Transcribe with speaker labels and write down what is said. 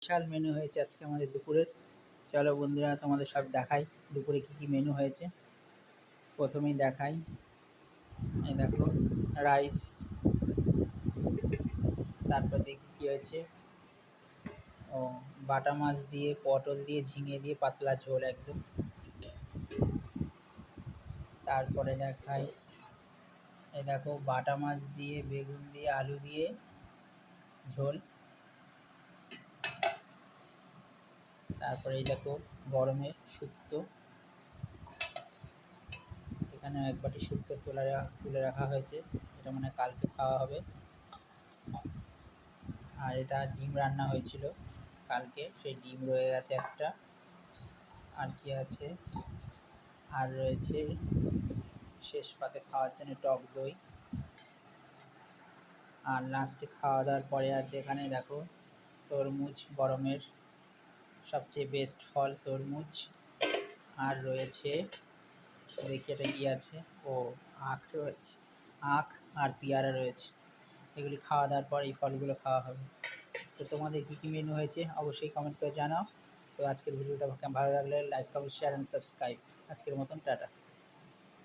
Speaker 1: বিশাল menu হয়েছে আজকে আমাদের দুপুরের। চলো বন্ধুরা তোমাদের সব দেখাই দুপুরে কি কি মেনু হয়েছে। প্রথমেই দেখাই, এই দেখো রাইস, তারপর দেখি কি হয়েছে, ও বাটা মাছ দিয়ে, পটল দিয়ে, ঝিঙে দিয়ে পাতলা ঝোল একদম। তারপরে দেখাই, এই দেখো বাটা মাছ দিয়ে, বেগুন দিয়ে, আলু দিয়ে ঝোল। তারপরে এই দেখো গরমের শুক্তো, এখানে এক বাটি শুক্তো তুলে রাখা হয়েছে, এটা মানে কালকে খাওয়া হবে। আর এটা ডিম রান্না হয়েছিল কালকে, সেই ডিম রয়ে গেছে একটা। আর কি আছে, আর রয়েছে শেষ পাতে খাওয়ার জন্য টক দই। আর লাস্টে খাওয়া দাওয়ার পরে আছে এখানে দেখো তরমুজ, গরমের সবচেয়ে বেস্ট ফল তরমুজ। আর রয়েছে, দেখি এটা কী আছে, ও আখ রয়েছে, আখ আর পেয়ারা রয়েছে। এগুলি খাওয়া দাওয়ার পর এই ফলগুলো খাওয়া হবে। তো তোমাদের কী কী মেনু হয়েছে অবশ্যই কমেন্ট করে জানাও। তো আজকের ভিডিওটা ভালো লাগলে like, comment, share and subscribe. আজকের মতন টাটা।